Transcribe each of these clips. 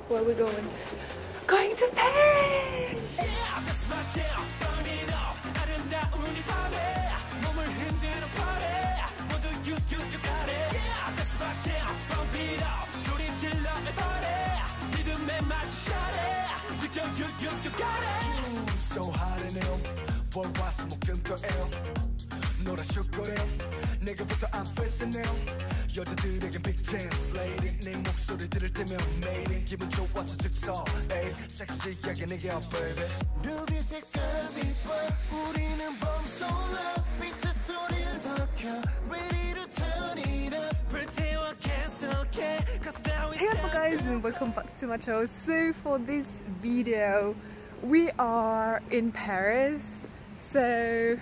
Where are we going? Going to Paris! So hot in hell, boy, what's more good to L? Not a sugar 내가부터 I'm facing now. 여자들에겐 big chance, lady. 내 목소리 들을 때면 매일 기분 좋아서 즉서, 에이, 섹시하게 내게 up, baby. 루비 색깔 빛과 우리는 범솔라 빛의 소리를 더 켜. Ready to turn it up. 불태워 계속해. Cause now it's Hey up guys, and welcome back to my channel. So for this video, we are in Paris. So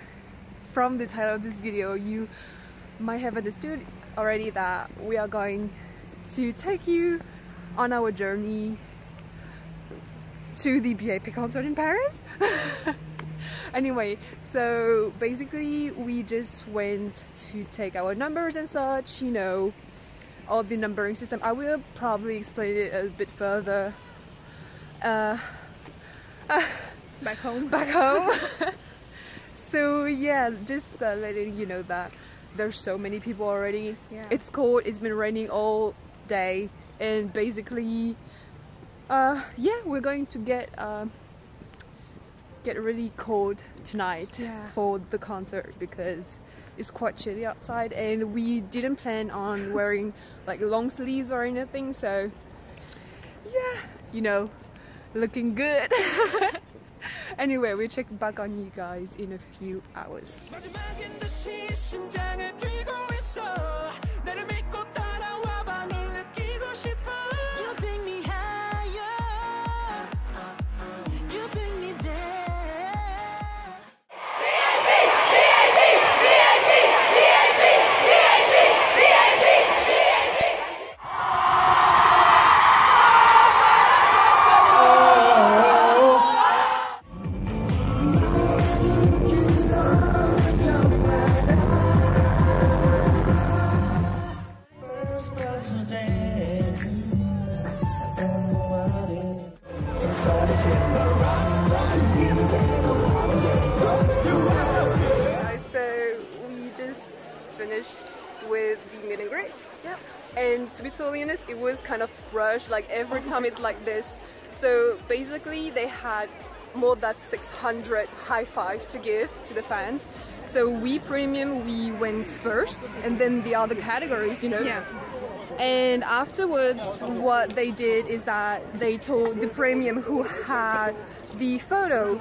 from the title of this video, you might have understood already that we are going to take you on our journey to the BAP concert in Paris. Anyway, so basically we just went to take our numbers and such, you know, all the numbering system. I will probably explain it a bit further back home. So yeah, just letting you know that there's so many people already. Yeah. It's cold, it's been raining all day, and basically yeah, we're going to get really cold tonight for the concert because it's quite chilly outside, and we didn't plan on wearing like long sleeves or anything, so yeah, you know, looking good. Anyway, we'll check back on you guys in a few hours. With the meet and greet, and to be totally honest, it was kind of rushed. Like every time it's like this. So basically, they had more than 600 high five to give to the fans. So we premium, we went first, and then the other categories, you know. Yeah. And afterwards, what they did is that they told the premium who had the photo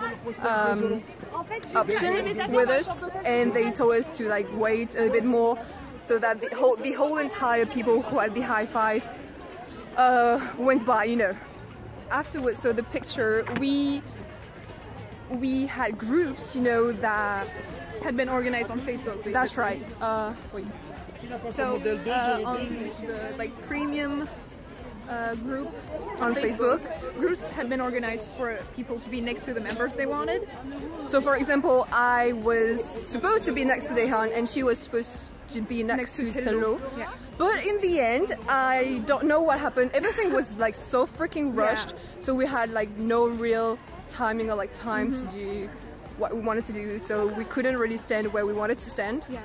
option with us, and they told us to like wait a bit more, so that the whole entire people who had the high five went by, you know. Afterwards, so the picture, we had groups, you know, that had been organized on Facebook, basically. That's right. Wait. So on the like premium group on Facebook, groups had been organized for people to be next to the members they wanted. So for example, I was supposed to be next to Daehan, and she was supposed to be next to Telo. Yeah. But in the end, I don't know what happened. Everything was like so freaking rushed. So we had like no real timing or like time to do what we wanted to do. So we couldn't really stand where we wanted to stand. Yeah.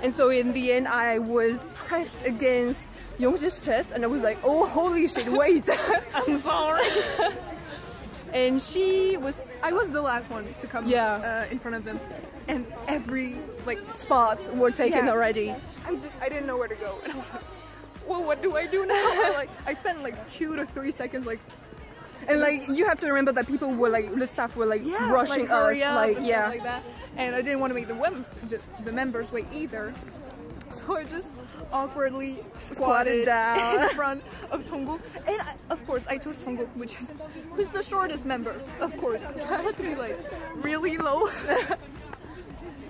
And so in the end, I was pressed against Youngjae's chest, and I was like, oh holy shit, wait. I'm sorry. And she was... I was the last one to come in front of them, and every like spots were taken already. I didn't know where to go, and I was like, well, what do I do now? Like I spent like 2 to 3 seconds like, and like you have to remember that people were like, the staff were like rushing us, like and stuff like that, and I didn't want to make the members wait either, so I just awkwardly squatted down in front of Jungkook, and of course I chose Jungkook, who's the shortest member, of course, so I had to be like really low.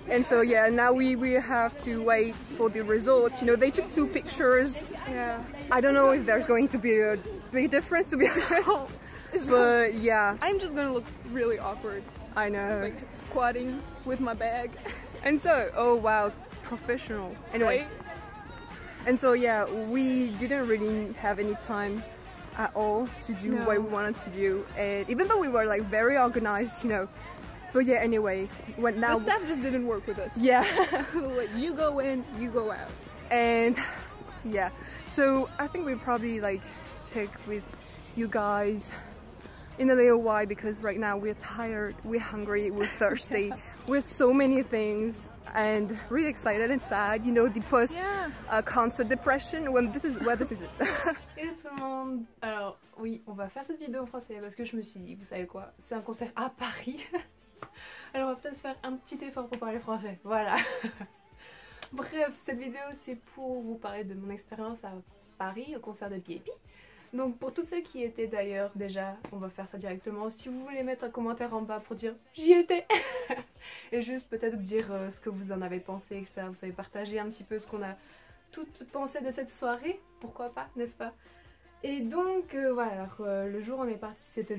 And so yeah, now we have to wait for the results. You know, they took 2 pictures. Yeah. I don't know if there's going to be a big difference, to be honest. But yeah, I'm just gonna look really awkward. I know. Like squatting with my bag. And so, oh wow, professional. Anyway. Right? And so yeah, we didn't really have any time at all to do No. what we wanted to do, and even though we were like very organized, you know. But yeah, anyway, when now The staff just didn't work with us. yeah. Like, you go in, you go out. And yeah, so I think we'll probably like check with you guys in a little while, because right now we're tired, we're hungry, we're thirsty, we're so many things, and really excited and sad, you know, the post concert depression when this is it. Hello tout le monde. Alors oui, on va faire cette vidéo en français parce que je me suis dit, vous savez quoi, c'est un concert à Paris. Alors on va peut-être faire un petit effort pour parler français, voilà. Bref, cette vidéo c'est pour vous parler de mon expérience à Paris au concert de VIP. Donc pour toutes celles qui étaient d'ailleurs déjà, on va faire ça directement. Si vous voulez mettre un commentaire en bas pour dire j'y étais et juste peut-être dire ce que vous en avez pensé, etc. Vous savez, partager un petit peu ce qu'on a toutes pensé de cette soirée, pourquoi pas, n'est-ce pas? Et donc voilà, alors, le jour on est parti, c'était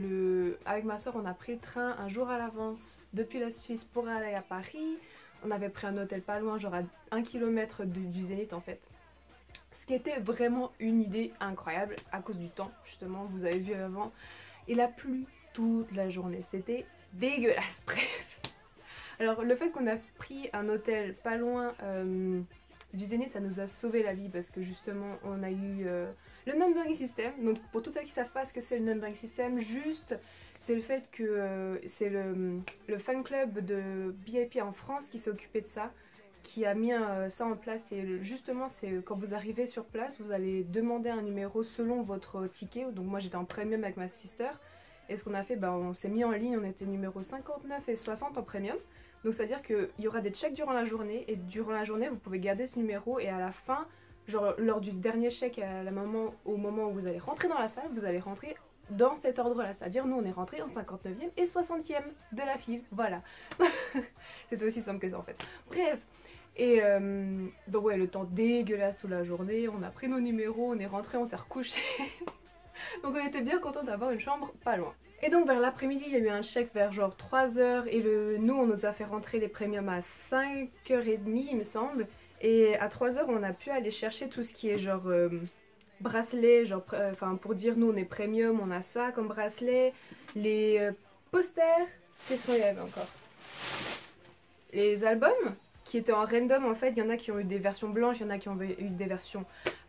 avec ma soeur on a pris le train un jour à l'avance depuis la Suisse pour aller à Paris. On avait pris un hôtel pas loin, genre à 1 km du Zénith en fait. Ce qui était vraiment une idée incroyable à cause du temps, justement, vous avez vu avant. Il a plu toute la journée, c'était dégueulasse, bref. Alors le fait qu'on a pris un hôtel pas loin du Zénith, ça nous a sauvé la vie parce que justement on a eu le numbering system. Donc pour tous ceux qui ne savent pas ce que c'est le numbering system, juste c'est le fait que c'est le fan club de VIP en France qui s'est occupé de ça, qui a mis ça en place. Et justement c'est quand vous arrivez sur place, vous allez demander un numéro selon votre ticket. Donc moi j'étais en premium avec ma sister, et ce qu'on a fait, on s'est mis en ligne, on était numéro 59 et 60 en premium. Donc c'est à dire qu'il y aura des checks durant la journée, et durant la journée vous pouvez garder ce numéro, et à la fin, genre lors du dernier check, au moment où vous allez rentrer dans la salle, vous allez rentrer dans cet ordre là, c'est à dire nous on est rentré en 59e et 60e de la file, voilà. C'était aussi simple que ça en fait, bref. Et donc ouais, le temps dégueulasse toute la journée, on a pris nos numéros, on est rentré, on s'est recouché. Donc on était bien content d'avoir une chambre pas loin. Et donc vers l'après-midi il y a eu un check vers genre 3h, et nous on nous a fait rentrer les premiums à 5h30 il me semble. Et à 3h on a pu aller chercher tout ce qui est genre bracelet, genre pour dire nous on est premium, on a ça comme bracelet, les posters, qu'est-ce qu'il y avait encore, les albums qui étaient en random en fait, il y en a qui ont eu des versions blanches, il y en a qui ont eu des versions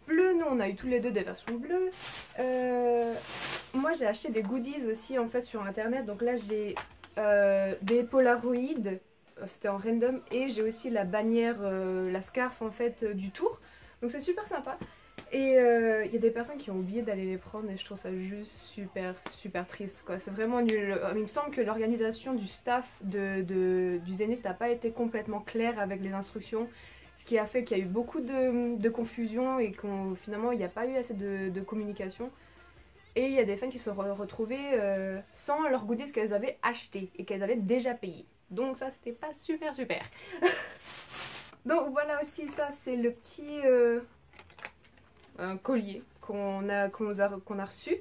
bleues, nous on a eu tous les deux des versions bleues. Moi j'ai acheté des goodies aussi en fait sur internet, donc là j'ai des Polaroids, c'était en random, et j'ai aussi la bannière, la scarf en fait du tour, donc c'est super sympa. Et il y a des personnes qui ont oublié d'aller les prendre, et je trouve ça juste super triste quoi, c'est vraiment nul. Il me semble que l'organisation du staff du Zénith n'a pas été complètement claire avec les instructions, ce qui a fait qu'il y a eu beaucoup de confusion, et finalement il n'y a pas eu assez de communication. Et il y a des fans qui se sont retrouvés sans leurs goodies qu'elles avaient achetés et qu'elles avaient déjà payé. Donc ça c'était pas super. Donc voilà aussi, ça c'est le petit collier qu'on a reçu.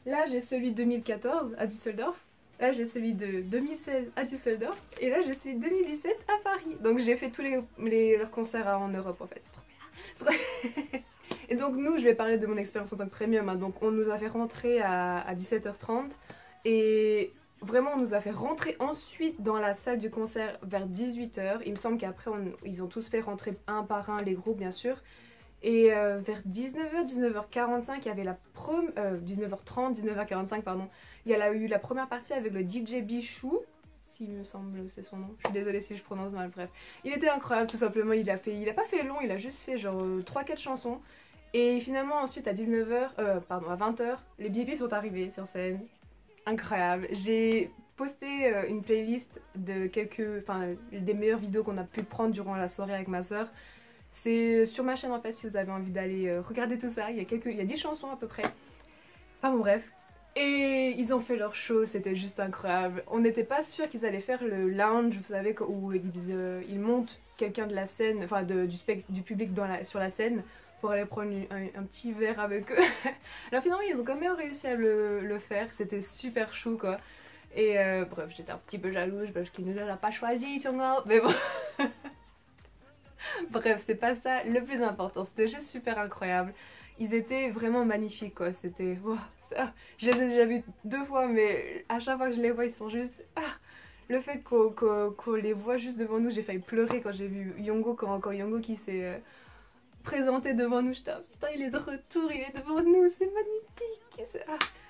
Là j'ai celui de 2014 à Düsseldorf. Là j'ai celui de 2016 à Düsseldorf. Et là j'ai celui de 2017 à Paris. Donc j'ai fait tous leurs concerts en Europe en fait. C'est trop bien. Et donc nous, je vais parler de mon expérience en tant que premium, hein. Donc on nous a fait rentrer à 17h30, et vraiment on nous a fait rentrer ensuite dans la salle du concert vers 18h. Il me semble qu'après ils ont tous fait rentrer un par un les groupes bien sûr. Et vers 19h, 19h45, il y avait 19h30, 19h45 pardon, il y a eu la première partie avec le DJ Bichou, s'il me semble c'est son nom, je suis désolée si je prononce mal, bref. Il était incroyable tout simplement, il a pas fait long, il a juste fait genre 3-4 chansons. Et finalement ensuite à 20h, les VIP sont arrivés sur scène. Incroyable. J'ai posté une playlist de des meilleures vidéos qu'on a pu prendre durant la soirée avec ma soeur. C'est sur ma chaîne en fait si vous avez envie d'aller regarder tout ça. Il y a 10 chansons à peu près. Enfin bon bref. Et ils ont fait leur show, c'était juste incroyable. On n'était pas sûr qu'ils allaient faire le lounge, vous savez, où ils montent quelqu'un de la scène, enfin du public sur la scène, pour aller prendre un petit verre avec eux. Alors finalement ils ont quand même réussi à le faire, c'était super chou quoi. Et bref, j'étais un petit peu jalouse parce qu'ils ne l'ont pas choisi sur moi, mais bon. Bref, c'est pas ça le plus important, c'était juste super incroyable. ils étaient vraiment magnifiques quoi, c'était... Wow, je les ai déjà vus 2 fois mais à chaque fois que je les vois ils sont juste... le fait qu'on les voit juste devant nous, j'ai failli pleurer quand j'ai vu Yongo, quand Yongo qui s'est présenté devant nous, j'étais putain il est de retour, il est devant nous, c'est magnifique.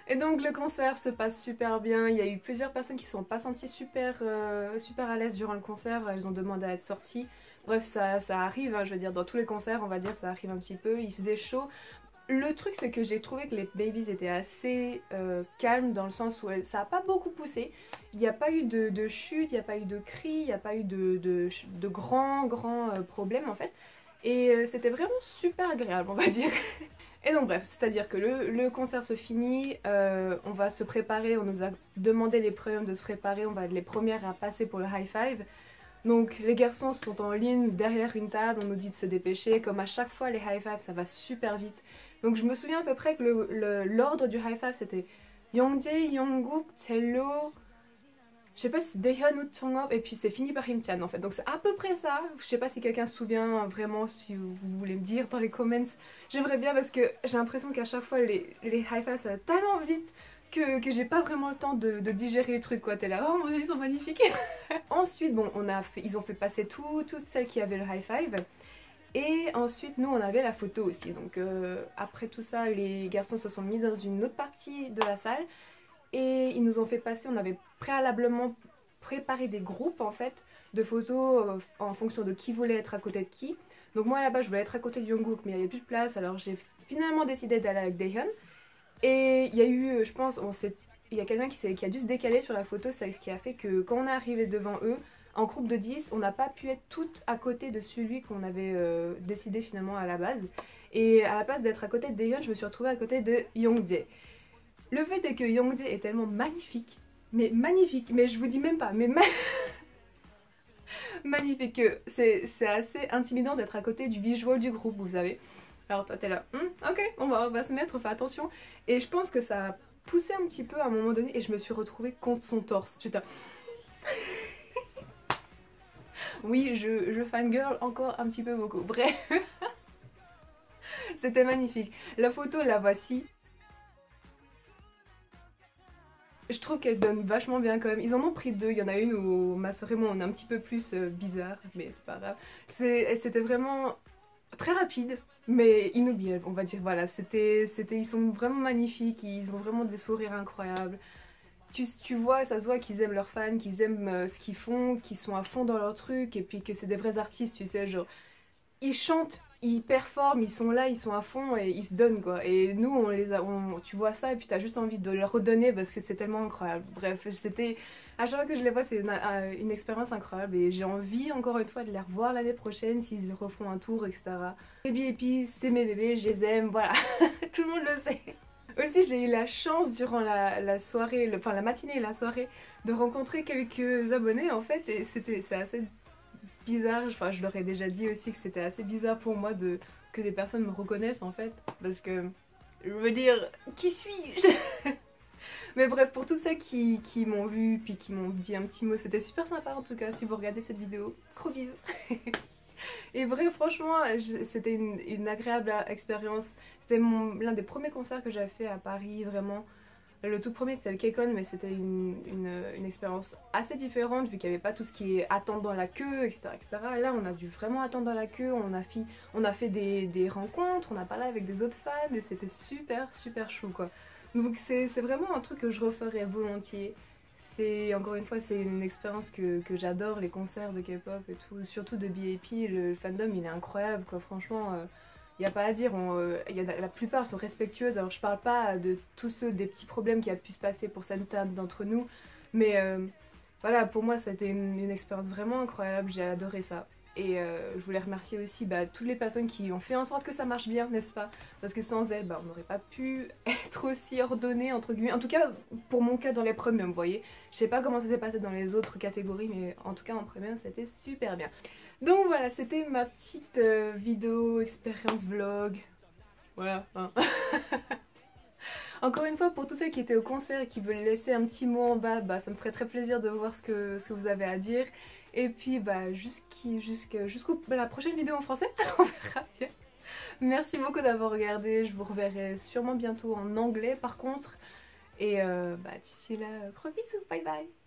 Et donc le concert se passe super bien, il y a eu plusieurs personnes qui ne sont pas senties super à l'aise durant le concert, elles ont demandé à être sorties. Bref, ça arrive, hein, je veux dire, dans tous les concerts, on va dire, ça arrive un petit peu, il faisait chaud. Le truc, c'est que j'ai trouvé que les babies étaient assez calmes, dans le sens où ça n'a pas beaucoup poussé. Il n'y a pas eu de chute, il n'y a pas eu de cris, il n'y a pas eu de grands problèmes, en fait. Et c'était vraiment super agréable, on va dire. Et donc bref, c'est-à-dire que le concert se finit, on va se préparer, on nous a demandé les premières de se préparer, on va être les premières à passer pour le high five. Donc les garçons sont en ligne derrière une table, on nous dit de se dépêcher, comme à chaque fois les high five ça va super vite. Donc je me souviens à peu près que l'ordre du high five c'était Youngjae, Yongguk, Taelo, je sais pas si Daehyun ou Jonghyun, et puis c'est fini par Himtian en fait. Donc c'est à peu près ça. Je sais pas si quelqu'un se souvient vraiment, si vous voulez me dire dans les comments. J'aimerais bien parce que j'ai l'impression qu'à chaque fois les high fives ça va tellement vite que j'ai pas vraiment le temps de digérer le truc quoi. T'es là, oh mon dieu ils sont magnifiques. Ensuite bon ils ont fait passer toutes celles qui avaient le high five. Et ensuite nous on avait la photo aussi. Donc après tout ça les garçons se sont mis dans une autre partie de la salle. Et ils nous ont fait passer, on avait préalablement préparé des groupes en fait de photos en fonction de qui voulait être à côté de qui. Donc moi là-bas je voulais être à côté de Jungkook mais il n'y avait plus de place, alors j'ai finalement décidé d'aller avec Daehyun. Et il y a eu, je pense, il y a quelqu'un qui a dû se décaler sur la photo, c'est ce qui a fait que quand on est arrivé devant eux, en groupe de 10, on n'a pas pu être toutes à côté de celui qu'on avait décidé finalement à la base. Et à la place d'être à côté de Daehyun, je me suis retrouvée à côté de Youngjae. Le fait est que Youngjae est tellement magnifique, mais je vous dis même pas, mais magnifique que c'est assez intimidant d'être à côté du visual du groupe, vous savez. Alors toi t'es là, ok, on va se mettre, on fait attention. Et je pense que ça a poussé un petit peu à un moment donné et je me suis retrouvée contre son torse. J'étais oui, je fangirl encore un petit peu beaucoup, bref. C'était magnifique. La photo, la voici. Je trouve qu'elle donne vachement bien quand même. Ils en ont pris 2, il y en a une où ma soeur et moi on est un petit peu plus bizarre, mais c'est pas grave. C'était vraiment très rapide, mais inoubliable on va dire. Voilà, ils sont vraiment magnifiques, ils ont vraiment des sourires incroyables. Tu vois, ça se voit qu'ils aiment leurs fans, qu'ils aiment ce qu'ils font, qu'ils sont à fond dans leur truc, et puis que c'est des vrais artistes, tu sais, genre... Ils chantent, ils performent, ils sont là, ils sont à fond et ils se donnent quoi. Et nous tu vois ça et puis t'as juste envie de leur redonner parce que c'est tellement incroyable. Bref, à chaque fois que je les vois c'est une expérience incroyable et j'ai envie encore une fois de les revoir l'année prochaine s'ils refont un tour etc. Et puis c'est mes bébés, je les aime, voilà, tout le monde le sait. Aussi j'ai eu la chance durant la soirée, enfin la matinée et la soirée de rencontrer quelques abonnés en fait et c'est assez bizarre, enfin je leur ai déjà dit aussi que c'était assez bizarre pour moi que des personnes me reconnaissent en fait, parce que je veux dire, qui suis-je? Mais bref, pour tous ceux qui m'ont vu puis qui m'ont dit un petit mot, c'était super sympa en tout cas si vous regardez cette vidéo, gros bisous. Et bref, franchement, c'était une agréable expérience, c'était l'un des premiers concerts que j'avais fait à Paris, vraiment. Le tout premier c'était le K-Con mais c'était une expérience assez différente vu qu'il n'y avait pas tout ce qui est attendre dans la queue etc., etc. Là on a dû vraiment attendre dans la queue, on a fait des rencontres, on a parlé avec des autres fans et c'était super chou quoi. Donc c'est vraiment un truc que je referais volontiers. Encore une fois c'est une expérience que j'adore, les concerts de K-pop et tout, surtout de B.A.P, le fandom il est incroyable quoi, franchement. Il n'y a pas à dire, la plupart sont respectueuses, alors je parle pas de tous ceux des petits problèmes qui a pu se passer pour certains d'entre nous, mais voilà, pour moi c'était une expérience vraiment incroyable, j'ai adoré ça. Et je voulais remercier aussi toutes les personnes qui ont fait en sorte que ça marche bien, n'est-ce pas? Parce que sans elles, on n'aurait pas pu être aussi ordonné, entre guillemets, en tout cas pour mon cas dans les premiums, vous voyez. Je sais pas comment ça s'est passé dans les autres catégories, mais en tout cas en premium c'était super bien. Donc voilà, c'était ma petite vidéo, expérience vlog, voilà. Hein. Encore une fois, pour tous ceux qui étaient au concert et qui veulent laisser un petit mot en bas, ça me ferait très plaisir de voir ce que vous avez à dire. Et puis jusqu'à la prochaine vidéo en français, on verra bien. Merci beaucoup d'avoir regardé, je vous reverrai sûrement bientôt en anglais par contre. Et d'ici là, gros bisous, bye bye.